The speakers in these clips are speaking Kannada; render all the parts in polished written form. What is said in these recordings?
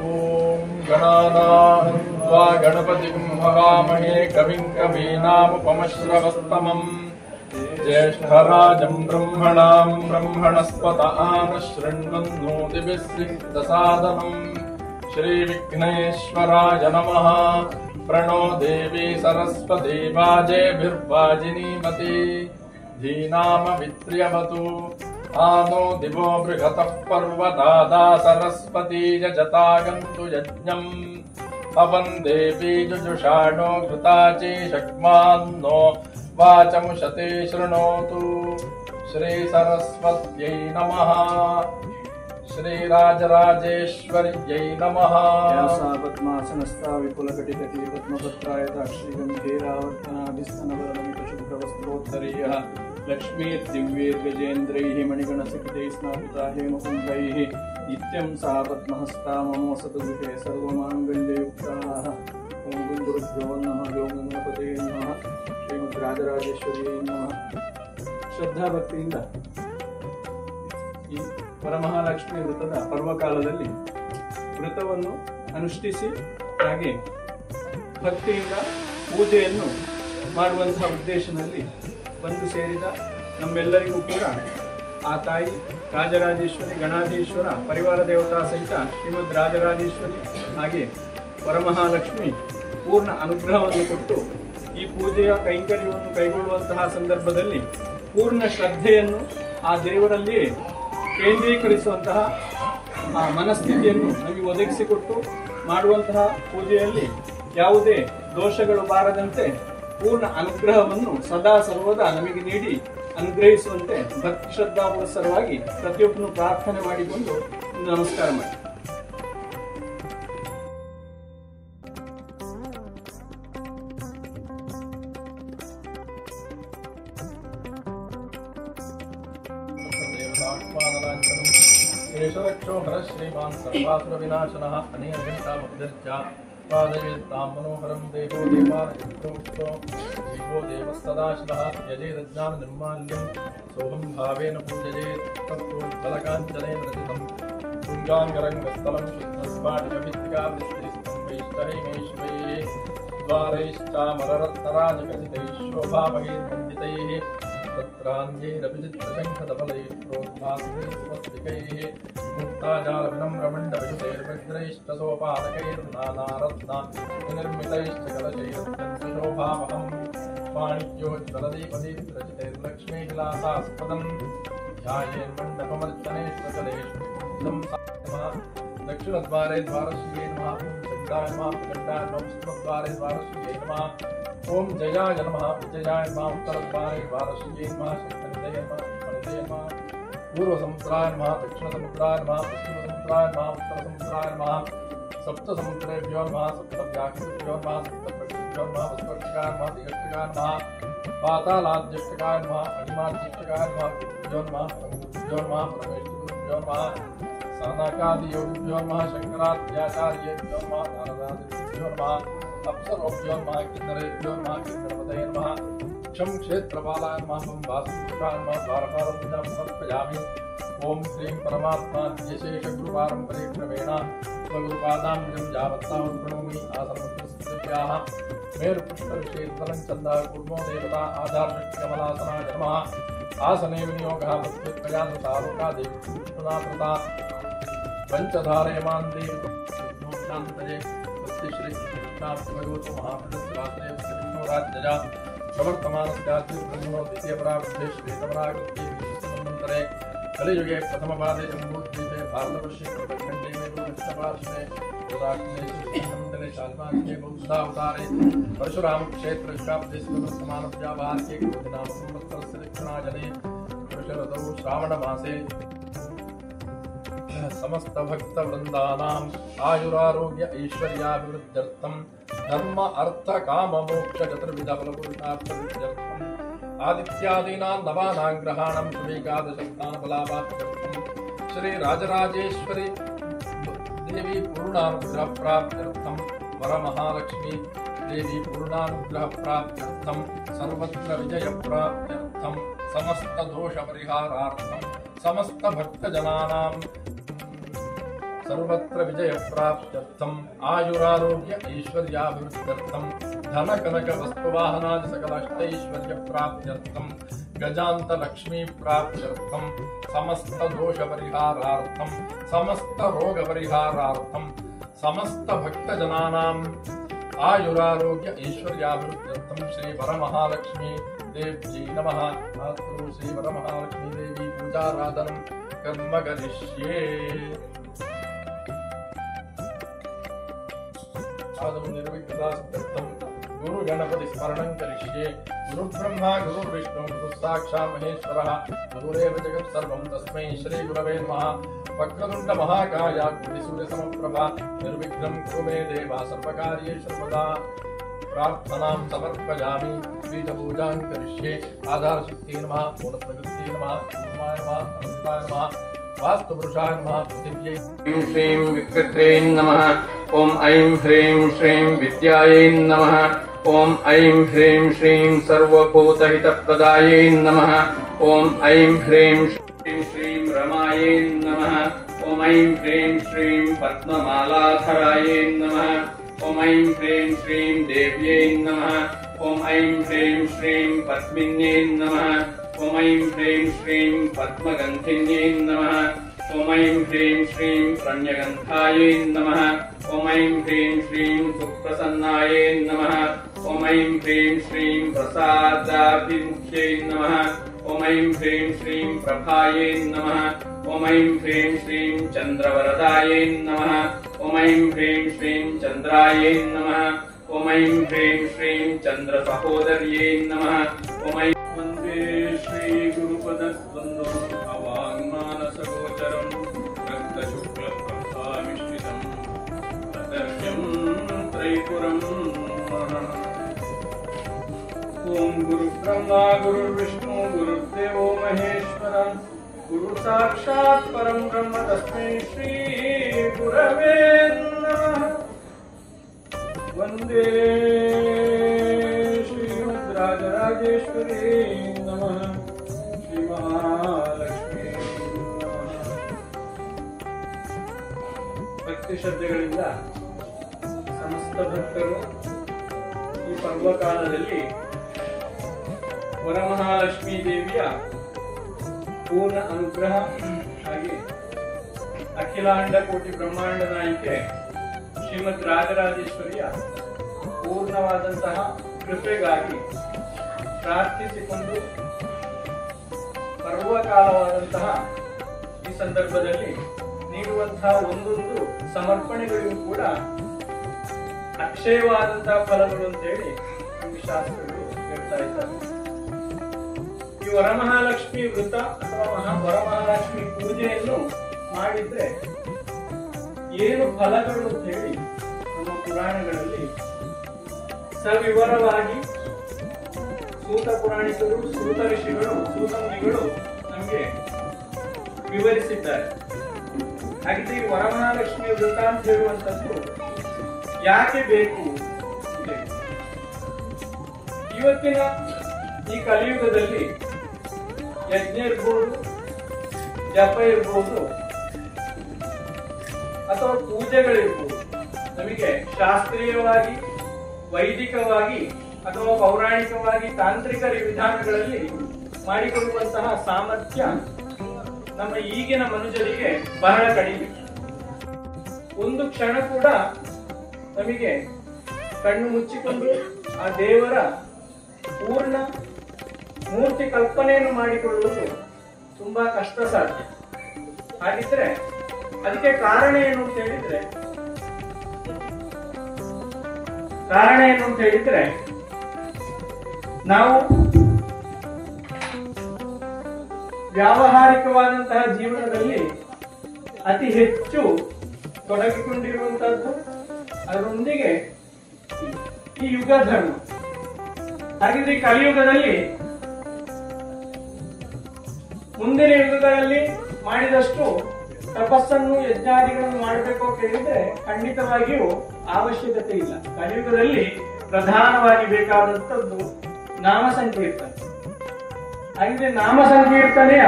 ओम गणानां त्वा गणपतिं हवामहे कविं कवीनामुपमश्रवस्तमम् ज्येष्ठराजं ब्रह्मणां ब्रह्मणस्पत आनशृण्वन्नोतिभिस्सिद्धसादनम् श्रीविघ्नेश्वराय नमः। प्रणो देवी सरस्वती वाजेभिर्वाजिनीमती धीनामवित्र्यवतु आनो दिवो बृहतः पर्वतादा सरस्वती यजतागन्तु यज्ञम् अवन् देवी जुजुषाणो घृताची शक्मान्नो वाचमुशते शृणोतु। श्रीसरस्वत्यै नमः। श्रीराजराजेश्वर्यै नमः। व्यासा पद्मासनस्था विपुलकटिकटी पद्मपत्रायता श्रीगम्भीरावर्तनाभिस्तनवरनमितशुभ्रवस्त्रोत्तरीयः लक्ष्मीर्दिव्यैर्गजेन्द्रैः मणिगणसहितैः स्नापिता हेमकुण्डैः नित्यं सा पद्महस्ता मम सतगृहे सर्वमाङ्गल्ययुक्ताः। ओं गुरुभ्यो नमः। ओं गणपतये नमः। ಶ್ರೀಮದ್ರಾಜರಾಜೇಶ್ವರಿಯೇ ನಮಃ. ಶ್ರದ್ಧಾ ಭಕ್ತಿಯಿಂದ ಈ ವರಮಹಾಲಕ್ಷ್ಮಿ ವ್ರತದ ಪರ್ವಕಾಲದಲ್ಲಿ ವ್ರತವನ್ನು ಅನುಷ್ಠಿಸಿ ಹಾಗೆ ಭಕ್ತಿಯಿಂದ ಪೂಜೆಯನ್ನು ಮಾಡುವಂತಹ ಉದ್ದೇಶದಲ್ಲಿ ಬಂದು ಸೇರಿದ ನಮ್ಮೆಲ್ಲರಿಗೂ ಕೂಡ ಆ ತಾಯಿ ರಾಜರಾಜೇಶ್ವರಿ ಗಣಾಧೀಶ್ವರ ಪರಿವಾರ ದೇವತಾ ಸಹಿತ ಶ್ರೀಮದ್ ರಾಜರಾಜೇಶ್ವರಿ ಹಾಗೆ ವರಮಹಾಲಕ್ಷ್ಮಿ ಪೂರ್ಣ ಅನುಗ್ರಹವನ್ನು ಕೊಟ್ಟು ಈ ಪೂಜೆಯ ಕೈಂಕರ್ಯವನ್ನು ಕೈಗೊಳ್ಳುವಂತಹ ಸಂದರ್ಭದಲ್ಲಿ ಪೂರ್ಣ ಶ್ರದ್ಧೆಯನ್ನು ಆ ದೇವರಲ್ಲಿಯೇ ಕೇಂದ್ರೀಕರಿಸುವಂತಹ ಆ ಮನಸ್ಥಿತಿಯನ್ನು ನಮಗೆ ಒದಗಿಸಿಕೊಟ್ಟು ಮಾಡುವಂತಹ ಪೂಜೆಯಲ್ಲಿ ಯಾವುದೇ ದೋಷಗಳು ಬಾರದಂತೆ ಪೂರ್ಣ ಅನುಗ್ರಹವನ್ನು ಸದಾ ಸರ್ವದಾ ನಮಗೆ ನೀಡಿ ಅನುಗ್ರಹಿಸುವಂತೆ ಭಕ್ತಿ ಶ್ರದ್ಧಾ ಪುರಸ್ಸರವಾಗಿ ಪ್ರತಿಯೊಬ್ಬನು ಪ್ರಾರ್ಥನೆ ಮಾಡಿಕೊಂಡು ನಮಸ್ಕಾರ ಮಾಡಿ. केशवक्षोहर श्रीमान् सर्वासुरविनाशनः अनेकघण्टामब्धर्चा पादयेत्तां मनोहरं देवो देवानचित्रोक्तो जीवो देवस्तदाशिवः यजेदज्ञाननिर्माल्यं सोऽहं भावेन पूजयेत् तत्तोज्ज्वलकाञ्चनेन रचितं तुङ्गाङ्गरङ्गस्थलं शुद्धस्फाटिकभित्तिकावृत्तिस्तं वैष्टैमेश्वरैः द्वारैश्चामररत्नराजकथितैः शोभामहीर्मण्डितैः तत्रान्यैरपि चित्रशङ्खधवलैः प्रोद्भासैः मुक्ताजालविनम्रमण्डविषुतैर्वज्रैष्टसोपादकैर्नानारत्ना विनिर्मितैश्च कलशैरत्यन्तशोभामहम् वाणिज्योज्ज्वलदीपदीप्तरचितैर्लक्ष्मीविलासास्पदम् ध्यायेन्मण्डपमर्चनैश्च दक्षिणद्वारे द्वारश्रिये नमः चण्डाय नमः चण्डाय नमः उत्तरद्वारे द्वारश्रिये नमः ओम जयाय नमः विजयाय नमः उत्तरद्वारे द्वारश्रिये नमः शक्तिनिधये नमः मणिधये नमः पूर्वसमुद्राय नमः दक्षिणसमुद्राय नमः पश्चिमसमुद्राय नमः उत्तरसमुद्राय नमः सप्तसमुद्रेभ्यो नमः सप्तव्याकृतेभ्यो नमः सप्तप्रकृतिभ्यो नमः वस्त्रक्षकाय नमः दिगक्षकाय नमः पातालाद्यष्टकाय नमः अणिमाद्यष्टकाय नमः गुरुभ्यो नमः परमगुरुभ्यो नमः परमेश्वरगुरुभ्यो नमः सानाकादियोगिभ्यो नमः शंकराचार्येभ्यो नमः नारदादिभ्यो नमः अप्सरोभ्यो नमः किन्नरेभ्यो नमः किन्नरपतये नमः क्षं क्षेत्रपालाय नमः मम वासुदेवाय नमः द्वारपालपूजां समर्पयामि। ओम श्रीं परमात्मा विशेषगुरुपारम्परे क्रमेण स्वगुरुपादाम्बुजं यावत्तावत् प्रणोमि आसनमध्यस्थित्याः मेरुपुष्पविषेत्तलं चन्दः कुर्मो देवता आधारकमलासनाय नमः। आसने विनियोगः वस्तुप्रयासतारुकादेवी कृष्णनाप्रता पञ्चधारयमान् देवी शान्तये श्री भगवतो महापुरुषरात्रेव श्रीविष्णुराज्यजा प्रवर्तमानस्याद्युर्ब्रह्मणो द्वितीयपरावृद्धे श्वेतपराकृत्ये कलियुगे प्रथमपादे जम्बूद्वीपे भारतवर्षे प्रखण्डे दक्षिणपार्श्वे ददाग्ने शाल्वान्ये बौद्धावतारे परशुरामक्षेत्रशाब्दे स्वर्तमानव्यावार्ये नाम संवत्सरस्य दक्षिणाजने वर्षऋतौ श्रावणमासे समस्त भक्त वृंदानाम् आयुरारोग्य ऐश्वर्याभिवृद्ध्यर्थं धर्म अर्थ काम मोक्ष चतुर्विध फलपुरुषार्थसिद्ध्यर्थं आदित्यादीनां नवानां ग्रहाणां शुभेकादशस्थान फलाभार्थं श्री राजराजेश्वरी देवी पूर्णानुग्रह प्राप्त्यर्थं वरमहालक्ष्मी देवी पूर्णानुग्रह प्राप्त्यर्थं सर्वत्र विजय प्राप्त्यर्थं समस्त दोष परिहारार्थं समस्त भक्तजनानां सर्वत्र विजय प्राप्त्यर्थम् आयुरारोग्य ऐश्वर्याभिवृद्ध्यर्थम् धन कनक वस्तुवाहनादि सकलाष्टैश्वर्य प्राप्त्यर्थम् गजान्त लक्ष्मी प्राप्त्यर्थम् समस्त दोष परिहारार्थम् समस्त रोग परिहारार्थम् समस्त भक्तजनानां आयुरारोग्य ऐश्वर्याभिवृद्ध्यर्थम् श्री वरमहालक्ष्मी देवी नमः। मातृ श्री वरमहालक्ष्मी देवी पूजाराधनं कर्म करिष्ये। निर्विघ्नं गुरु गणपति स्मरणं करिष्ये। गुरु ब्रह्मा गुरु विष्णु गुरु साक्षात् महेश्वरः गुरुरेव जगत् सर्वं तस्मै श्री गुरवे नमः। वक्रतुण्ड महाकाय कोटिसूर्य समप्रभा निर्विघ्नं कुरु मे देव सर्वकार्येषु सर्वदा। प्रार्थनां समर्पयामि बीजपूजां करिष्ये। आधारशक्तिये नमः मूलप्रकृतिये नमः ब्रह्माय नमः अनन्ताय नमः वास्तुपुरुषाय नमः पृथिव्यै ऐं श्रीं विकृत्यै नमः। ॐ ऐं ह्रीं श्रीं विद्यायै नमः। ॐ ऐं ह्रीं श्रीं सर्वभूतहितप्रदायै नमः। ॐ ऐं ह्रीं श्रीं रमायै नमः। ॐ ऐं ह्रीं श्रीं पद्ममालाधरायै नमः। ॐ ऐं ह्रीं श्रीं देव्यै नमः। ॐ ऐं ह्रीं श्रीं पद्मिन्यै नमः। ॐ ऐं ह्रीं श्रीं पद्मगन्धिन्यै नमः। ॐ ऐं ह्रीं श्रीं रण्यगन्धायै नमः। ॐ ऐं ह्रीं श्रीं सुप्रसन्नायै नमः। ॐ ऐं ह्रीं श्रीं प्रसादाभिमुख्यै नमः। ॐ ऐं ह्रीं श्रीं प्रभायै नमः। ॐ ऐं ह्रीं श्रीं चन्द्रवरदायै नमः। ॐ ऐं ह्रीं श्रीं चन्द्रायै नमः। ॐ ऐं ह्रीं श्रीं चन्द्रसहोदर्यै नमः। ॐ ऐं वन्दे श्रीगुरुपदद्वन्द्वम् अवाङ्मानसगोचरम् रक्तशुक्लप्रभामिश्रितम् तदर्घ्यं त्रैपुरम्। ॐ गुरुब्रह्मा गुरुर्विष्णु गुरुर्देवो महेश्वर गुरु साक्षात् परं ब्रह्म तस्मै श्री गुरवे नमः। वन्दे श्रीमद्राजराजेश्वरी नमः। श्री महालक्ष्मी नमः। ಭಕ್ತಿ ಶ್ರದ್ಧೆಗಳಿಂದ ಸಮಸ್ತ ಭಕ್ತರು ಈ ಪರ್ವಕಾಲದಲ್ಲಿ ವರಮಹಾಲಕ್ಷ್ಮೀ ದೇವಿಯ ಪೂರ್ಣ ಅನುಗ್ರಹ ಹಾಗೆ ಅಖಿಲಾಂಡ ಕೋಟಿ ಬ್ರಹ್ಮಾಂಡ ನಾಯಿಕೆ ಶ್ರೀಮದ್ ರಾಜರಾಜೇಶ್ವರಿಯ ಪೂರ್ಣವಾದಂತಹ ಕೃಪೆಗಾಗಿ ಪ್ರಾರ್ಥಿಸಿಕೊಂಡು ಪರ್ವಕಾಲವಾದಂತಹ ಈ ಸಂದರ್ಭದಲ್ಲಿ ನೀಡುವಂತಹ ಒಂದೊಂದು ಸಮರ್ಪಣೆಗಳಿಗೂ ಕೂಡ ಅಕ್ಷಯವಾದಂತಹ ಫಲಗಳು ಅಂತೇಳಿ ಈ ಶಾಸ್ತ್ರಗಳು ಹೇಳ್ತಾ ಇದ್ದಾರೆ. ಈ ವರಮಹಾಲಕ್ಷ್ಮಿ ವೃತ ಅಥವಾ ವರಮಹಾಲಕ್ಷ್ಮಿ ಪೂಜೆಯನ್ನು ಮಾಡಿದ್ರೆ ಏನು ಫಲಗಳು ಅಂತ ಹೇಳಿ ನಮ್ಮ ಪುರಾಣಗಳಲ್ಲಿ ಸವಿವರವಾಗಿ ಸೂತ ಪುರಾಣಿಕರು ಸೂತ ಋಷಿಗಳು ಸೂತ ಮುನಿಗಳು ನಮಗೆ ವಿವರಿಸಿದ್ದಾರೆ. ಹಾಗಿದ್ರೆ ಈ ವರಮಹಾಲಕ್ಷ್ಮಿ ವೃತ ಅಂತ ಹೇಳುವಂಥದ್ದು ಯಾಕೆ ಬೇಕು? ಇವತ್ತಿನ ಈ ಕಲಿಯುಗದಲ್ಲಿ ಯಜ್ಞ ಇರ್ಬೋದು, ಜಪ ಇರ್ಬೋದು ಅಥವಾ ಪೂಜೆಗಳಿರ್ಬೋದು, ನಮಗೆ ಶಾಸ್ತ್ರೀಯವಾಗಿ ವೈದಿಕವಾಗಿ ಅಥವಾ ಪೌರಾಣಿಕವಾಗಿ ತಾಂತ್ರಿಕ ವಿಧಾನಗಳಲ್ಲಿ ಮಾಡಿಕೊಳ್ಳುವಂತಹ ಸಾಮರ್ಥ್ಯ ನಮ್ಮ ಈಗಿನ ಮನುಷ್ಯರಿಗೆ ಬಹಳ ಕಡಿಮೆ. ಒಂದು ಕ್ಷಣ ಕೂಡ ನಮಗೆ ಕಣ್ಣು ಮುಚ್ಚಿಕೊಂಡು ಆ ದೇವರ ಪೂರ್ಣ ಮೂರ್ತಿ ಕಲ್ಪನೆಯನ್ನು ಮಾಡಿಕೊಳ್ಳುವುದು ತುಂಬಾ ಕಷ್ಟ ಸಾಧ್ಯ. ಹಾಗಿದ್ರೆ ಅದಕ್ಕೆ ಕಾರಣ ಏನು ಅಂತ ಹೇಳಿದ್ರೆ ನಾವು ವ್ಯಾವಹಾರಿಕವಾದಂತಹ ಜೀವನದಲ್ಲಿ ಅತಿ ಹೆಚ್ಚು ತೊಡಗಿಕೊಂಡಿರುವಂತಹದ್ದು, ಅದರೊಂದಿಗೆ ಈ ಯುಗ ಧರ್ಮ. ಹಾಗಿದ್ರೆ ಈ ಕಲಿಯುಗದಲ್ಲಿ ಮುಂದಿನ ಯುಗಗಳಲ್ಲಿ ಮಾಡಿದಷ್ಟು ತಪಸ್ಸನ್ನು ಯಜ್ಞಾದಿಗಳನ್ನು ಮಾಡಬೇಕು ಕೇಳಿದ್ರೆ ಖಂಡಿತವಾಗಿಯೂ ಅವಶ್ಯಕತೆ ಇಲ್ಲ. ಕಲಿಯುಗದಲ್ಲಿ ಪ್ರಧಾನವಾಗಿ ಬೇಕಾದಂಥದ್ದು ನಾಮ ಸಂಕೀರ್ತನೆ. ಹಾಗಿದ್ರೆ ನಾಮ ಸಂಕೀರ್ತನೆಯ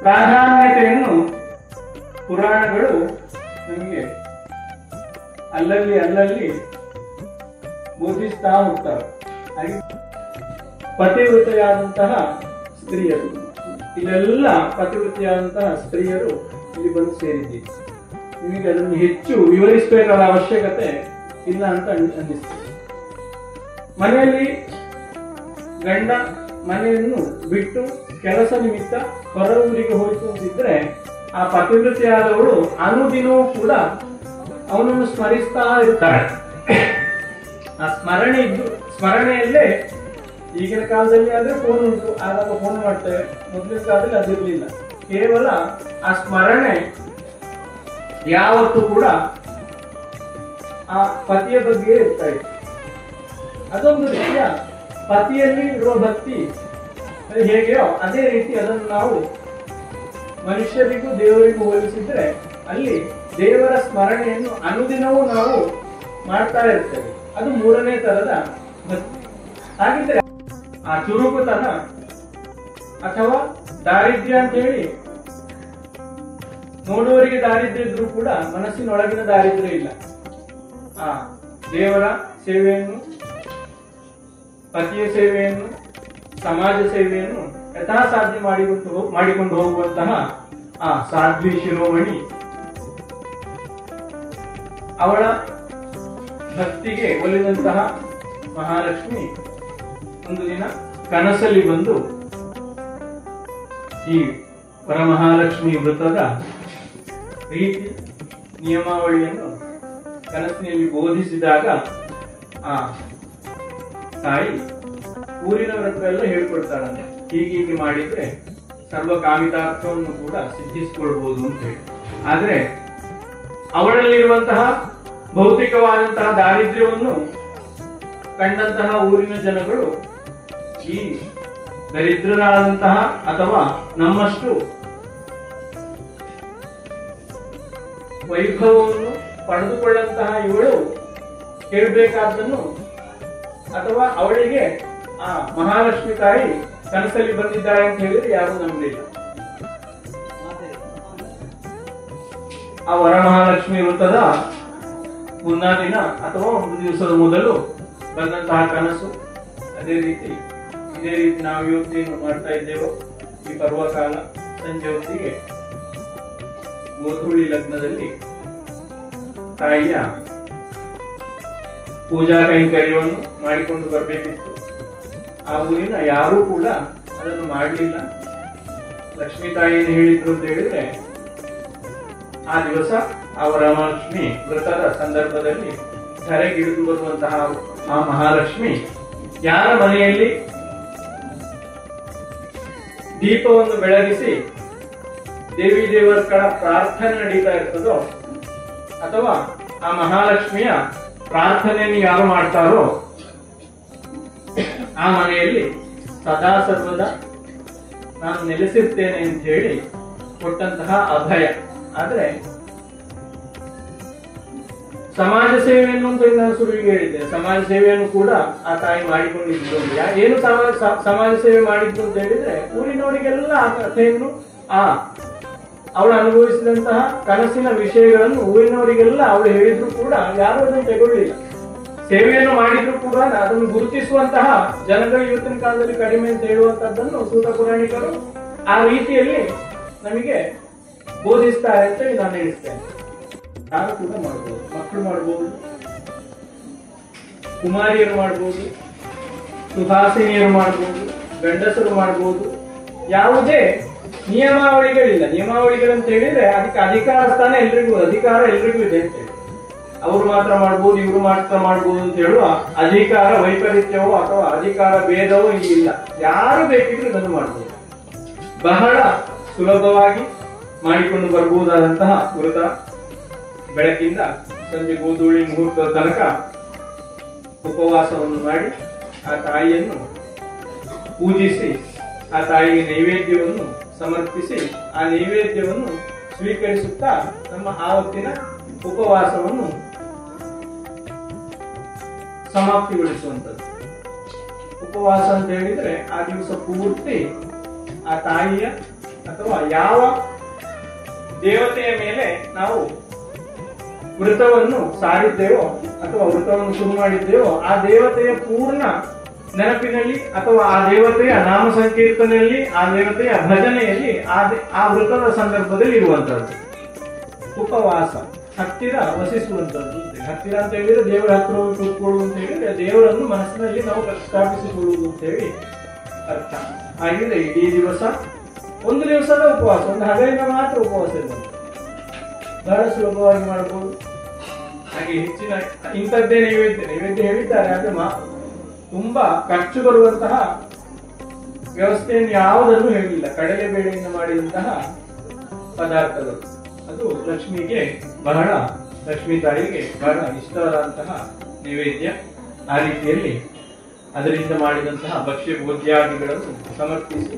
ಪ್ರಾಧಾನ್ಯತೆಯನ್ನು ಪುರಾಣಗಳು ನಮಗೆ ಅಲ್ಲಲ್ಲಿ ಬೋಧಿಸ್ತಾ ಹೋಗ್ತಾರೆ. ಹಾಗೆ ಪತಿವ್ರತೆಯಾದಂತಹ ಸ್ತ್ರೀಯರು, ಇಲ್ಲೆಲ್ಲ ಪತಿವ್ರತೆಯಾದಂತಹ ಸ್ತ್ರೀಯರು ಇಲ್ಲಿ ಬಂದು ಸೇರಿದ್ದೀವಿ. ನಿಮಗೆ ಅದನ್ನು ಹೆಚ್ಚು ವಿವರಿಸಬೇಕಾದ ಅವಶ್ಯಕತೆ ಇಲ್ಲ ಅಂತ ಅನ್ನಿಸ್ತದೆ. ಮನೆಯಲ್ಲಿ ಗಂಡ ಮನೆಯನ್ನು ಬಿಟ್ಟು ಕೆಲಸ ನಿಮಿತ್ತ ಹೊರ ಊರಿಗೆ ಹೋಯ್ತು ಅಂತಿದ್ರೆ ಆ ಪತಿವ್ರತೆಯಾದವಳು ಅನುದಿನವೂ ಕೂಡ ಅವನನ್ನು ಸ್ಮರಿಸ್ತಾ ಇರ್ತಾಳೆ. ಆ ಸ್ಮರಣೆಯಲ್ಲೇ ಈಗಿನ ಕಾಲದಲ್ಲಿ ಆದ್ರೆ ಫೋನ್ ಉಂಟು, ಆಗಾಗ ಫೋನ್ ಮಾಡ್ತೇವೆ. ಮೊದಲಿನ ಕಾಲದಲ್ಲಿ ಅದಿರ್ಲಿಲ್ಲ. ಕೇವಲ ಆ ಸ್ಮರಣೆ ಯಾವತ್ತೂ ಕೂಡ ಆ ಪತಿಯ ಬಗ್ಗೆ ಇರ್ತಾ ಇತ್ತು. ಅದೊಂದು ರೀತಿಯ ಪತಿಯಲ್ಲಿ ಇರುವ ಭಕ್ತಿ ಹೇಗೆಯೋ ಅದೇ ರೀತಿ ಅದನ್ನು ನಾವು ಮನುಷ್ಯರಿಗೂ ದೇವರಿಗೂ ಹೋಲಿಸಿದ್ರೆ ಅಲ್ಲಿ ದೇವರ ಸ್ಮರಣೆಯನ್ನು ಅನುದಿನವೂ ನಾವು ಮಾಡ್ತಾ ಇರ್ತೇವೆ. ಅದು ಮೂರನೇ ತರದ ಭಕ್ತಿ. ಹಾಗಿದ್ರೆ ಆ ಚುರುಕುತನ ಅಥವಾ ದಾರಿದ್ರ್ಯ ಅಂತ ಹೇಳಿ ನೋಡುವವರಿಗೆ ದಾರಿದ್ರ್ಯ ಇದ್ರೂ ಕೂಡ ಮನಸ್ಸಿನೊಳಗಿನ ದಾರಿದ್ರ್ಯ ಇಲ್ಲ. ಆ ದೇವರ ಸೇವೆಯನ್ನು, ಪತಿಯ ಸೇವೆಯನ್ನು, ಸಮಾಜ ಸೇವೆಯನ್ನು ಯಥಾಸಾಧ್ಯ ಮಾಡಿಕೊಂಡು ಹೋಗುವಂತಹ ಆ ಸಾಧ್ವಿ ಶಿರೋಮಣಿ ಅವಳ ಭಕ್ತಿಗೆ ಒಲಿದಂತಹ ಮಹಾಲಕ್ಷ್ಮಿ ಒಂದು ದಿನ ಕನಸಲ್ಲಿ ಬಂದು ಈ ವರಮಹಾಲಕ್ಷ್ಮಿ ವ್ರತದ ರೀತಿ ನಿಯಮಾವಳಿಯನ್ನು ಕನಸಿನಲ್ಲಿ ಬೋಧಿಸಿದಾಗ ಆ ತಾಯಿ ಊರಿನವರೆಲ್ಲ ಹೇಳ್ಕೊಡ್ತಾಳಂತೆ, ಹೀಗೀಗೆ ಮಾಡಿದ್ರೆ ಸರ್ವ ಕಾಮಿತಾರ್ಥವನ್ನು ಕೂಡ ಸಿದ್ಧಿಸಿಕೊಳ್ಬಹುದು ಅಂತ ಹೇಳಿ. ಆದ್ರೆ ಅವಳಲ್ಲಿರುವಂತಹ ಭೌತಿಕವಾದಂತಹ ದಾರಿದ್ರ್ಯವನ್ನು ಕಂಡಂತಹ ಊರಿನ ಜನಗಳು ಈ ದರಿದ್ರರಾದಂತಹ ಅಥವಾ ನಮ್ಮಷ್ಟು ವೈಭವವನ್ನು ಪಡೆದುಕೊಳ್ಳಂತಹ ಇವಳು ಕೇಳಬೇಕಾದ್ದನ್ನು ಅಥವಾ ಅವಳಿಗೆ ಆ ಮಹಾಲಕ್ಷ್ಮಿ ತಾಯಿ ಕನಸಲ್ಲಿ ಬಂದಿದ್ದಾಳೆ ಅಂತ ಹೇಳಿದ್ರೆ ಯಾರು ನಂಬಲಿಲ್ಲ. ಆ ವರಮಹಾಲಕ್ಷ್ಮಿ ವ್ರತದ ಮುನ್ನಾ ದಿನ ಅಥವಾ ಒಂದು ದಿವಸದ ಮೊದಲು ಬಂದಂತಹ ಕನಸು ಇದೇ ರೀತಿ ನಾವು ಇವತ್ತೇನು ಮಾಡ್ತಾ ಇದ್ದೇವೋ ಈ ಪರ್ವಕಾಲ ಸಂಜೆ ಹೊತ್ತಿಗೆ ಗೋಧೂಳಿ ಲಗ್ನದಲ್ಲಿ ತಾಯಿಯ ಪೂಜಾ ಕೈಂಕರ್ಯವನ್ನು ಮಾಡಿಕೊಂಡು ಬರಬೇಕಿತ್ತು. ಆ ಊರಿನ ಯಾರೂ ಕೂಡ ಅದನ್ನು ಮಾಡಲಿಲ್ಲ. ಲಕ್ಷ್ಮೀ ತಾಯಿಯನ್ನು ಹೇಳಿದ್ರು ಅಂತ ಹೇಳಿದ್ರೆ ಆ ದಿವಸ ಆ ವರಮಹಾಲಕ್ಷ್ಮಿ ವ್ರತದ ಸಂದರ್ಭದಲ್ಲಿ ಧರೆಗಿಳಿದು ಬರುವಂತಹ ಆ ಮಹಾಲಕ್ಷ್ಮಿ ಯಾರ ಮನೆಯಲ್ಲಿ ದೀಪವನ್ನು ಬೆಳಗಿಸಿ ದೇವಿ ದೇವರ ಕಡೆ ಪ್ರಾರ್ಥನೆ ನಡೀತಾ ಇರ್ತದೋ ಅಥವಾ ಆ ಮಹಾಲಕ್ಷ್ಮಿಯ ಪ್ರಾರ್ಥನೆಯನ್ನು ಯಾರು ಮಾಡ್ತಾರೋ ಆ ಮನೆಯಲ್ಲಿ ಸದಾ ಸರ್ವದ ನಾನು ನೆಲೆಸಿರ್ತೇನೆ ಅಂತ ಹೇಳಿ ಕೊಟ್ಟಂತಹ ಅಭಯ. ಆದ್ರೆ ಸಮಾಜ ಸೇವೆಯನ್ನು ಅಂತ ನಾನು ಶುರುವಿಗೆ ಹೇಳಿದ್ದೆ, ಸಮಾಜ ಸೇವೆಯನ್ನು ಕೂಡ ಆ ತಾಯಿ ಮಾಡಿಕೊಂಡಿದ್ದು. ಏನು ಸಮಾಜ ಸೇವೆ ಮಾಡಿದ್ದು ಅಂತ ಹೇಳಿದ್ರೆ ಊರಿನವರಿಗೆಲ್ಲ ಆ ಕಥೆಯನ್ನು ಅವಳು ಅನುಭವಿಸಿದಂತಹ ಕನಸಿನ ವಿಷಯಗಳನ್ನು ಊರಿನವರಿಗೆಲ್ಲ ಅವಳು ಹೇಳಿದ್ರು ಕೂಡ ಯಾರು ಅದನ್ನು ತಗೊಳ್ಳಿಲ್ಲ. ಸೇವೆಯನ್ನು ಮಾಡಿದ್ರು ಕೂಡ ಅದನ್ನು ಗುರುತಿಸುವಂತಹ ಜನಗಳು ಇವತ್ತಿನ ಕಾಲದಲ್ಲಿ ಕಡಿಮೆ ಅಂತ ಹೇಳುವಂತಹದ್ದನ್ನು ಸೂತ ಪುರಾಣಿಕರು ಆ ರೀತಿಯಲ್ಲಿ ನಮಗೆ ಬೋಧಿಸ್ತಾರೆ ಅಂತ ನಾನು ಹೇಳ್ತೇನೆ. ಯಾರು ಕೂಡ ಮಾಡಬಹುದು, ಮಕ್ಕಳು ಮಾಡಬಹುದು, ಕುಮಾರಿಯರು ಮಾಡಬಹುದು, ಸುಹಾಸಿನಿಯರು ಮಾಡಬಹುದು, ಗಂಡಸರು ಮಾಡಬಹುದು. ಯಾವುದೇ ನಿಯಮಾವಳಿಗಳಿಲ್ಲ. ನಿಯಮಾವಳಿಗಳಂತ ಹೇಳಿದ್ರೆ ಅದಕ್ಕೆ ಅಧಿಕಾರ ಸ್ಥಾನ ಎಲ್ರಿಗೂ ಇದೆ ಅಂತ ಹೇಳಿ ಅವರು ಮಾತ್ರ ಮಾಡಬಹುದು, ಇವರು ಮಾತ್ರ ಮಾಡಬಹುದು ಅಂತ ಹೇಳುವ ಅಧಿಕಾರ ವೈಪರೀತ್ಯವೋ ಅಥವಾ ಅಧಿಕಾರ ಭೇದವೋ ಇಲ್ಲಿ ಇಲ್ಲ. ಯಾರು ಬೇಕಿದ್ರು ಇದನ್ನು ಮಾಡಬಹುದು. ಬಹಳ ಸುಲಭವಾಗಿ ಮಾಡಿಕೊಂಡು ಬರಬಹುದಾದಂತಹ ವ್ರತ. ಬೆಳಕಿಂದ ಸಂಜೆ ಗೋಧೂಳಿ ಮುಹೂರ್ತದ ತನಕ ಉಪವಾಸವನ್ನು ಮಾಡಿ ಆ ತಾಯಿಯನ್ನು ಪೂಜಿಸಿ ಆ ತಾಯಿಗೆ ನೈವೇದ್ಯವನ್ನು ಸಮರ್ಪಿಸಿ ಆ ನೈವೇದ್ಯವನ್ನು ಸ್ವೀಕರಿಸುತ್ತಾ ನಮ್ಮ ಆವತ್ತಿನ ಉಪವಾಸವನ್ನು ಸಮಾಪ್ತಿಗೊಳಿಸುವಂಥದ್ದು. ಉಪವಾಸ ಅಂತ ಹೇಳಿದ್ರೆ ಆ ದಿವಸ ಪೂರ್ತಿ ಆ ತಾಯಿಯ ಅಥವಾ ಯಾವ ದೇವತೆಯ ಮೇಲೆ ನಾವು ವೃತವನ್ನು ಸಾರಿದ್ದೇವೋ ಅಥವಾ ವೃತವನ್ನು ಶುರು ಮಾಡಿದ್ದೇವೋ ಆ ದೇವತೆಯ ಪೂರ್ಣ ನೆನಪಿನಲ್ಲಿ ಅಥವಾ ಆ ದೇವತೆಯ ನಾಮ ಸಂಕೀರ್ತನೆಯಲ್ಲಿ, ಆ ದೇವತೆಯ ಭಜನೆಯಲ್ಲಿ ಆ ವೃತದ ಸಂದರ್ಭದಲ್ಲಿ ಇರುವಂತಹದ್ದು. ಉಪವಾಸ, ಹತ್ತಿರ ವಸಿಸುವಂತದ್ದು. ಹತ್ತಿರ ಅಂತ ಹೇಳಿದ್ರೆ ದೇವರ ಹತ್ತಿರ ಹೋಗಿ ಕೂತ್ಕೊಳ್ಳುವುದು ಅಂತ ಹೇಳಿದ್ರೆ ದೇವರನ್ನು ಮನಸ್ಸಿನಲ್ಲಿ ನಾವು ಪ್ರತಿಷ್ಠಾಪಿಸಿಕೊಳ್ಳುವುದು ಅಂತ ಹೇಳಿ ಅರ್ಥ. ಹಾಗಿದ್ರೆ ಇಡೀ ದಿವಸ, ಒಂದು ದಿವಸದ ಉಪವಾಸ, ಒಂದು ಹಗಲಿನ ಮಾತ್ರ ಉಪವಾಸ ಇರುವುದು ಬಹಳ ಸುಲಭವಾಗಿ ಮಾಡಬಹುದು. ಹಾಗೆ ಹೆಚ್ಚಿನ ಇಂಥದ್ದೇ ನೈವೇದ್ಯ ಹೇಳಿದ್ದಾರೆ. ಆದ್ರೆ ತುಂಬಾ ಖರ್ಚು ಬರುವಂತಹ ವ್ಯವಸ್ಥೆಯನ್ನು ಯಾವುದನ್ನು ಹೇಳಿಲ್ಲ. ಕಡಲೆ ಬೇಳೆಯಿಂದ ಮಾಡಿದಂತಹ ಪದಾರ್ಥಗಳು ಅದು ಲಕ್ಷ್ಮಿಗೆ ಬಹಳ, ಲಕ್ಷ್ಮೀ ತಾಯಿಗೆ ಬಹಳ ಇಷ್ಟವಾದಂತಹ ನೈವೇದ್ಯ. ಆ ರೀತಿಯಲ್ಲಿ ಅದರಿಂದ ಮಾಡಿದಂತಹ ಭಕ್ಷ್ಯ ಭೋಜ್ಯಾದಿಗಳನ್ನು ಸಮರ್ಪಿಸಿ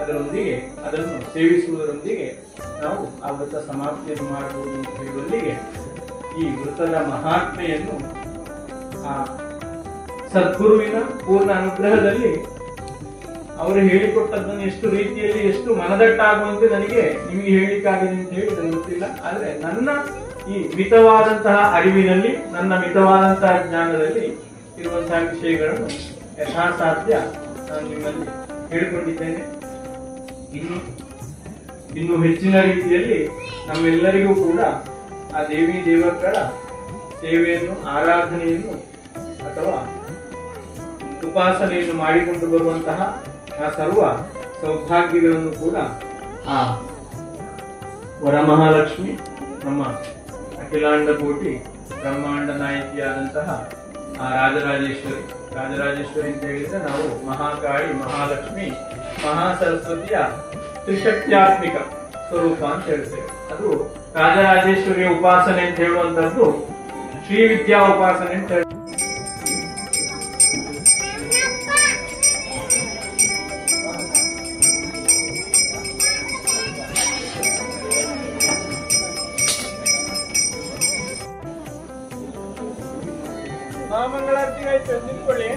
ಅದರೊಂದಿಗೆ ಅದನ್ನು ಸೇವಿಸುವುದರೊಂದಿಗೆ ನಾವು ಆ ವ್ರತ ಸಮಾಪ್ತಿಯನ್ನು ಮಾಡಬಹುದು ಅಂತ ಹೇಳುವಲ್ಲಿಗೆ ಈ ವೃತದ ಮಹಾತ್ಮೆಯನ್ನು ಆ ಸದ್ಗುರುವಿನ ಪೂರ್ಣ ಅನುಗ್ರಹದಲ್ಲಿ ಅವರು ಹೇಳಿಕೊಟ್ಟದ್ದನ್ನು ಎಷ್ಟು ರೀತಿಯಲ್ಲಿ, ಎಷ್ಟು ಮನದಟ್ಟಾಗುವಂತೆ ನನಗೆ ನಿಮಗೆ ಹೇಳಿಕ್ಕಾಗಿದೆ ಅಂತ ಹೇಳಿ ನನಗೆ ಗೊತ್ತಿಲ್ಲ. ಆದ್ರೆ ನನ್ನ ಈ ಮಿತವಾದಂತಹ ಅರಿವಿನಲ್ಲಿ, ನನ್ನ ಮಿತವಾದಂತಹ ಜ್ಞಾನದಲ್ಲಿ ಇರುವಂತಹ ವಿಷಯಗಳನ್ನು ಯಥಾಸಾಧ್ಯ ನಾನು ನಿಮ್ಮಲ್ಲಿ ಹೇಳಿಕೊಂಡಿದ್ದೇನೆ. ಇನ್ನು ಹೆಚ್ಚಿನ ರೀತಿಯಲ್ಲಿ ನಮ್ಮೆಲ್ಲರಿಗೂ ಕೂಡ ಆ ದೇವಿ ದೇವಗಳ ಸೇವೆಯನ್ನು, ಆರಾಧನೆಯನ್ನು ಅಥವಾ ಉಪಾಸನೆಯನ್ನು ಮಾಡಿಕೊಂಡು ಬರುವಂತಹ ಆ ಸರ್ವ ಸೌಭಾಗ್ಯಗಳನ್ನು ಕೂಡ ಆ ವರಮಹಾಲಕ್ಷ್ಮಿ, ನಮ್ಮ ಅಖಿಲಾಂಡ ಕೋಟಿ ಬ್ರಹ್ಮಾಂಡ ನಾಯಕಿಯಾದಂತಹ ಆ ರಾಜರಾಜೇಶ್ವರಿ ಅಂತ ಹೇಳಿದ್ರೆ ನಾವು ಮಹಾಕಾಳಿ, ಮಹಾಲಕ್ಷ್ಮಿ, ಮಹಾಸರಸ್ವತಿಯ ತ್ರಿಶಕ್ತ್ಯಾತ್ಮಿಕ ಸ್ವರೂಪ ಅಂತ ಹೇಳ್ತೇವೆ. ಅದು ರಾಜರಾಜೇಶ್ವರಿಯ ಉಪಾಸನೆ ಅಂತ ಹೇಳುವಂತದ್ದು ಶ್ರೀ ವಿದ್ಯಾ ಉಪಾಸನೆ ಅಂತ ಹೇಳಿ. ಮಂಗಳಾರತಿಗೆ ಆಯ್ತು, ನಿಂತ್ಕೊಳ್ಳಿ.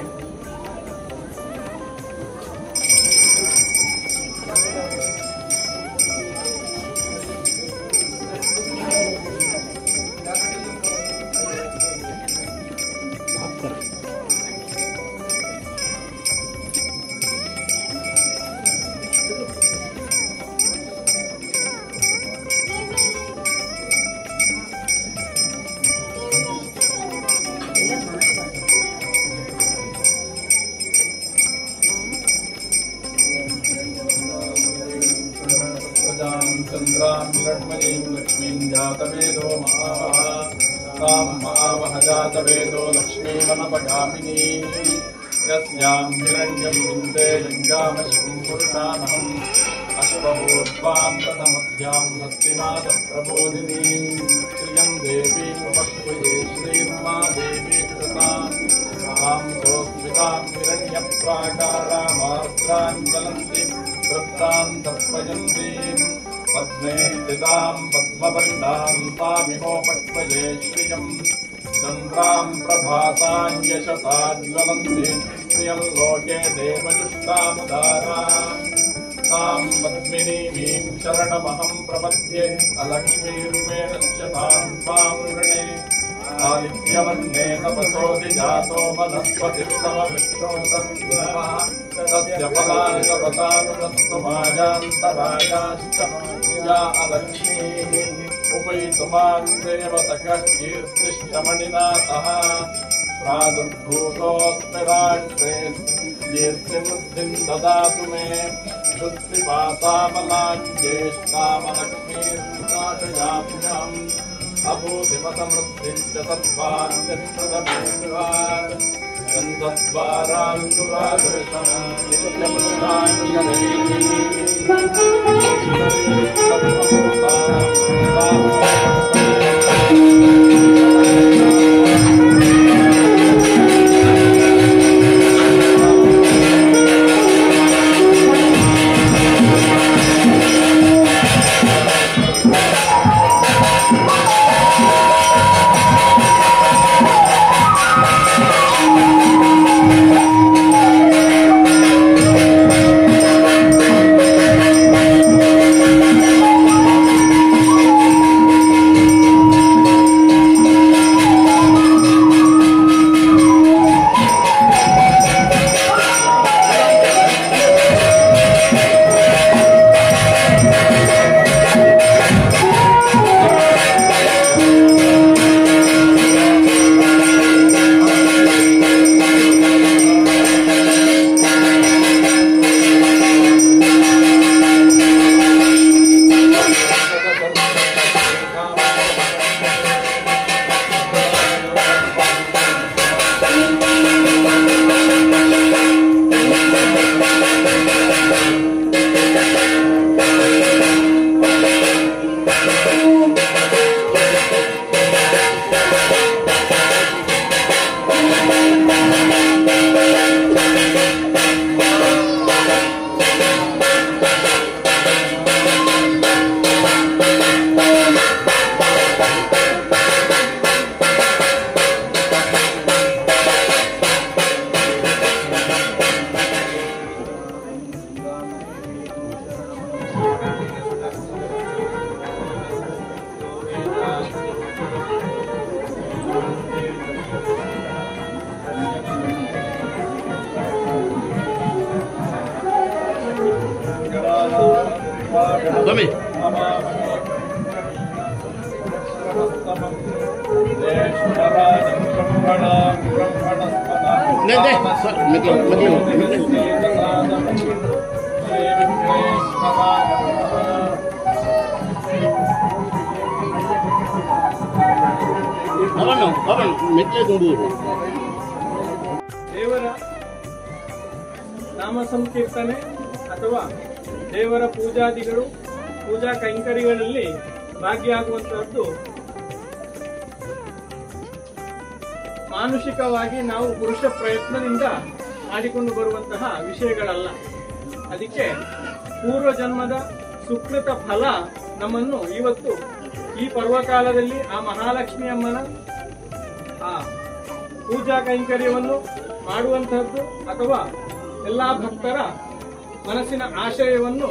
जातवेदो महावह जातवेदो लक्ष्मीमनपगामिनी यस्यां हिरण्यं विन्दे जङ्गामश्वं पुरुषानहम् अश्वभूत्वां प्रथमध्यां हस्तिनाथप्रबोधिनीं श्रियं देवीमुपक्वये श्रीर्मा देवी कृताम् तां सोऽस्मितां हिरण्यप्राकारामार्द्रां ज्वलन्तीं तृप्तां तर्पयन्तीम् पद्मे स्थितां पद्मबन्धां तामिहोपक्वये श्रियम् चन्द्रां प्रभासां यशसा ज्वलन्तीं श्रियं लोके देवजुष्टामुदाराम् तां पद्मिनीं शरणमहं प्रपद्ये अलक्ष्मीर्मे नश्यतां त्वां वृणे आदित्यवर्णे तपसोऽधिजातो वनस्पतिस्तमविष्णोदस्वः तस्य फलानि तपसानुदस्तुमाजान्तराजाश्च या अलक्ष्मीः उपैतुमां देवतकः कीर्तिश्चमणिना सह प्रादुर्भूतोऽस्मि राष्ट्रे कीर्तिमुद्धिं ददातु मे श्रुतिपासामलां ज्येष्ठामलक्ष्मीर्नाशयाम्यहम् अभूतिमसमृद्धिं च सर्वान्यप्रदमेन्द्रान् ಸ್ವಾಮಿ ದೇವರ ನಾಮ ಸಂಕೀರ್ತನೆ ಅಥವಾ ದೇವರ ಪೂಜಾದಿಗಳು ಪೂಜಾ ಕೈಂಕರ್ಯಗಳಲ್ಲಿ ಭಾಗಿಯಾಗುವಂತಹದ್ದು ಮಾನುಷಿಕವಾಗಿ ನಾವು ಪುರುಷ ಪ್ರಯತ್ನದಿಂದ ಮಾಡಿಕೊಂಡು ಬರುವಂತಹ ವಿಷಯಗಳಲ್ಲ. ಅದಕ್ಕೆ ಪೂರ್ವ ಜನ್ಮದ ಸುಕೃತ ಫಲ ನಮ್ಮನ್ನು ಇವತ್ತು ಈ ಪರ್ವಕಾಲದಲ್ಲಿ ಆ ಮಹಾಲಕ್ಷ್ಮಿ ಅಮ್ಮನ ಆ ಪೂಜಾ ಕೈಂಕರ್ಯವನ್ನು ಮಾಡುವಂತಹದ್ದು ಅಥವಾ ಎಲ್ಲಾ ಭಕ್ತರ ಮನಸ್ಸಿನ ಆಶಯವನ್ನು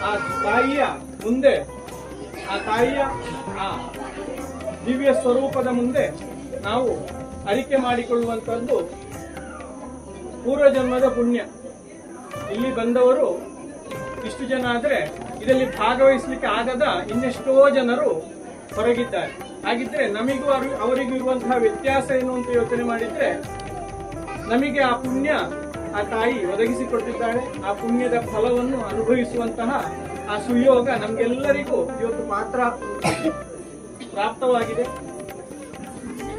ಆ ತಾಯಿಯ ಮುಂದೆ ಆ ತಾಯಿಯ ಆ ದಿವ್ಯ ಸ್ವರೂಪದ ಮುಂದೆ ನಾವು ಅರಿಕೆ ಮಾಡಿಕೊಳ್ಳುವಂತಹದ್ದು ಪೂರ್ವಜನ್ಮದ ಪುಣ್ಯ. ಇಲ್ಲಿ ಬಂದವರು ಇಷ್ಟು ಜನ ಆದ್ರೆ ಇದರಲ್ಲಿ ಭಾಗವಹಿಸಲಿಕ್ಕೆ ಆಗದ ಇನ್ನೆಷ್ಟೋ ಜನರು ಹೊರಗಿದ್ದಾರೆ. ಹಾಗಿದ್ರೆ ನಮಿಗೂ ಅವರಿಗೂ ಇರುವಂತಹ ವ್ಯತ್ಯಾಸ ಏನು ಅಂತ ಯೋಚನೆ ಮಾಡಿದ್ರೆ ನಮಗೆ ಆ ಪುಣ್ಯ ಆ ತಾಯಿ ಒದಗಿಸಿಕೊಟ್ಟಿದ್ದಾಳೆ. ಆ ಪುಣ್ಯದ ಫಲವನ್ನು ಅನುಭವಿಸುವಂತಹ ಆ ಸುಯೋಗ ನಮ್ಗೆಲ್ಲರಿಗೂ ಇವತ್ತು ಮಾತ್ರ ಪ್ರಾಪ್ತವಾಗಿದೆ.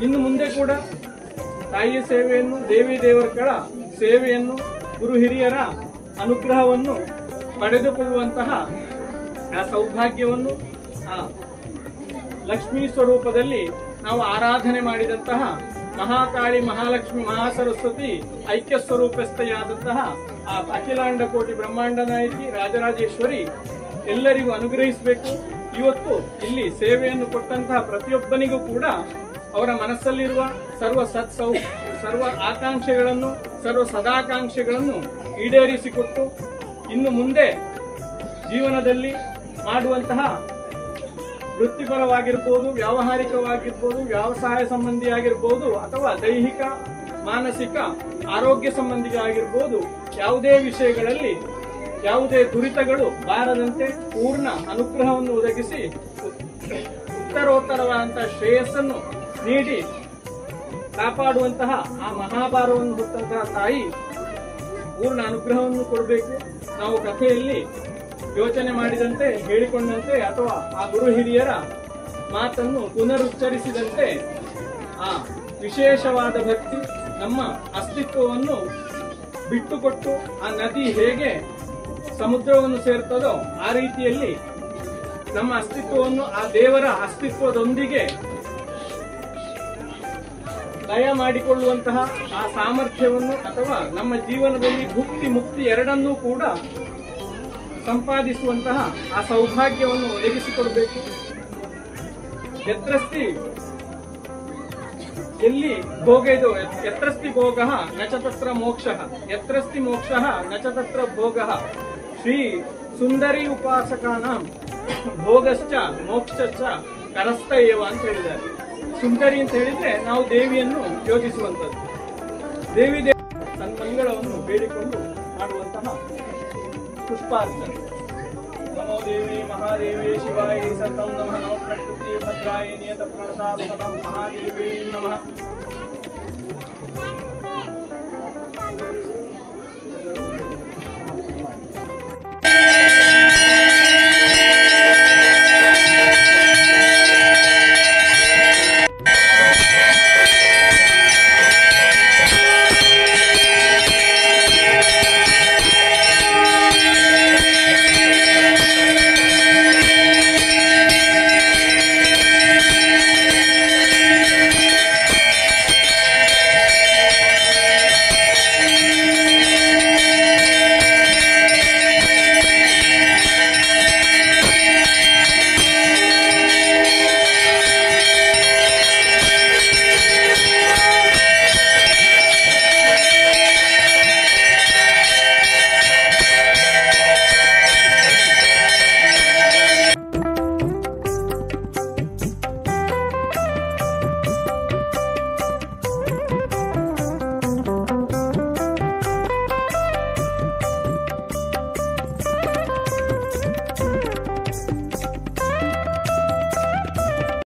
ಇನ್ನು ಮುಂದೆ ಕೂಡ ತಾಯಿಯ ಸೇವೆಯನ್ನು, ದೇವಿ ದೇವರುಗಳ ಸೇವೆಯನ್ನು, ಗುರು ಹಿರಿಯರ ಅನುಗ್ರಹವನ್ನು ಪಡೆದುಕೊಳ್ಳುವಂತಹ ಆ ಸೌಭಾಗ್ಯವನ್ನು ಆ ಲಕ್ಷ್ಮೀ ಸ್ವರೂಪದಲ್ಲಿ ನಾವು ಆರಾಧನೆ ಮಾಡಿದಂತಹ ಮಹಾಕಾಳಿ, ಮಹಾಲಕ್ಷ್ಮಿ, ಮಹಾಸರಸ್ವತಿ ಐಕ್ಯ ಸ್ವರೂಪಸ್ಥೆಯಾದಂತಹ ಆ ಅಖಿಲಾಂಡ ಕೋಟಿ ಬ್ರಹ್ಮಾಂಡ ನಾಯಕಿ ರಾಜರಾಜೇಶ್ವರಿ ಎಲ್ಲರಿಗೂ ಅನುಗ್ರಹಿಸಬೇಕು. ಇವತ್ತು ಇಲ್ಲಿ ಸೇವೆಯನ್ನು ಕೊಟ್ಟಂತಹ ಪ್ರತಿಯೊಬ್ಬನಿಗೂ ಕೂಡ ಅವರ ಮನಸ್ಸಲ್ಲಿರುವ ಸರ್ವ ಆಕಾಂಕ್ಷೆಗಳನ್ನು, ಸರ್ವ ಸದಾಕಾಂಕ್ಷೆಗಳನ್ನು ಈಡೇರಿಸಿಕೊಟ್ಟು ಇನ್ನು ಮುಂದೆ ಜೀವನದಲ್ಲಿ ಮಾಡುವಂತಹ ವೃತ್ತಿಪರವಾಗಿರ್ಬೋದು, ವ್ಯಾವಹಾರಿಕವಾಗಿರ್ಬೋದು, ವ್ಯವಸಾಯ ಸಂಬಂಧಿಯಾಗಿರ್ಬೋದು ಅಥವಾ ದೈಹಿಕ ಮಾನಸಿಕ ಆರೋಗ್ಯ ಸಂಬಂಧಿಯಾಗಿರ್ಬೋದು, ಯಾವುದೇ ವಿಷಯಗಳಲ್ಲಿ ಯಾವುದೇ ದುರಿತಗಳು ಬಾರದಂತೆ ಪೂರ್ಣ ಅನುಗ್ರಹವನ್ನು ಒದಗಿಸಿ ಉತ್ತರೋತ್ತರವಾದಂತಹ ಶ್ರೇಯಸ್ಸನ್ನು ನೀಡಿ ಕಾಪಾಡುವಂತಹ ಆ ಮಹಾಭಾರವನ್ನು ಹೊತ್ತಂತಹ ತಾಯಿ ಪೂರ್ಣ ಅನುಗ್ರಹವನ್ನು ಕೊಡಬೇಕು. ನಾವು ಕಥೆಯಲ್ಲಿ ಯೋಚನೆ ಮಾಡಿದಂತೆ, ಹೇಳಿಕೊಂಡಂತೆ ಅಥವಾ ಆ ಗುರು ಹಿರಿಯರ ಮಾತನ್ನು ಪುನರುಚ್ಚರಿಸಿದಂತೆ ಆ ವಿಶೇಷವಾದ ಭಕ್ತಿ ನಮ್ಮ ಅಸ್ತಿತ್ವವನ್ನು ಬಿಟ್ಟುಕೊಟ್ಟು ಆ ನದಿ ಹೇಗೆ ಸಮುದ್ರವನ್ನು ಸೇರ್ತದೋ ಆ ರೀತಿಯಲ್ಲಿ ನಮ್ಮ ಅಸ್ತಿತ್ವವನ್ನು ಆ ದೇವರ ಅಸ್ತಿತ್ವದೊಂದಿಗೆ ಲಯ ಮಾಡಿಕೊಳ್ಳುವಂತಹ ಆ ಸಾಮರ್ಥ್ಯವನ್ನು ಅಥವಾ ನಮ್ಮ ಜೀವನದಲ್ಲಿ ಭುಕ್ತಿ ಮುಕ್ತಿ ಎರಡನ್ನೂ ಕೂಡ ಸಂಪಾದಿಸುವಂತಹ ಆ ಸೌಭಾಗ್ಯವನ್ನು ಒದಗಿಸಿಕೊಡಬೇಕು. ಎಲ್ಲಿ ಭೋಗ ಇದು ಯತ್ರಸ್ತಿ ಭೋಗ ನ ಚ ತತ್ರ ಮೋಕ್ಷ, ಯತ್ರಸ್ತಿ ಮೋಕ್ಷ ನ ಚ ತತ್ರ ಭೋಗ. ಶ್ರೀ ಸುಂದರಿ ಉಪಾಸಕಾನಾಂ ಭೋಗಶ್ಚ ಮೋಕ್ಷಶ್ಚ ಕರಸ್ಥ ಏವ ಅಂತ ಹೇಳಿದ್ದಾರೆ. ಸುಂದರಿ ಅಂತ ಹೇಳಿದ್ರೆ ನಾವು ದೇವಿಯನ್ನು ಯೋಚಿಸುವಂತದ್ದು. ದೇವಿ ತನ್ನ ಮಂಗಳವನ್ನು ಬೇಡಿಕೊಂಡು ಮಾಡುವಂತಹ ಪುಷ್ಪಾರ್ಚನೆ. ನಮೋ ದೇವಿ ಮಹಾದೇವಿ ಶಿವಾಯ ಸತಂ ನಮಃ. ನಮಃ ಪ್ರಕೃತಿ ಭದ್ರಾಯ ನಿಯತ ಪ್ರಣತಾಂ ಮಹಾದೇವಿ ನಮಃ.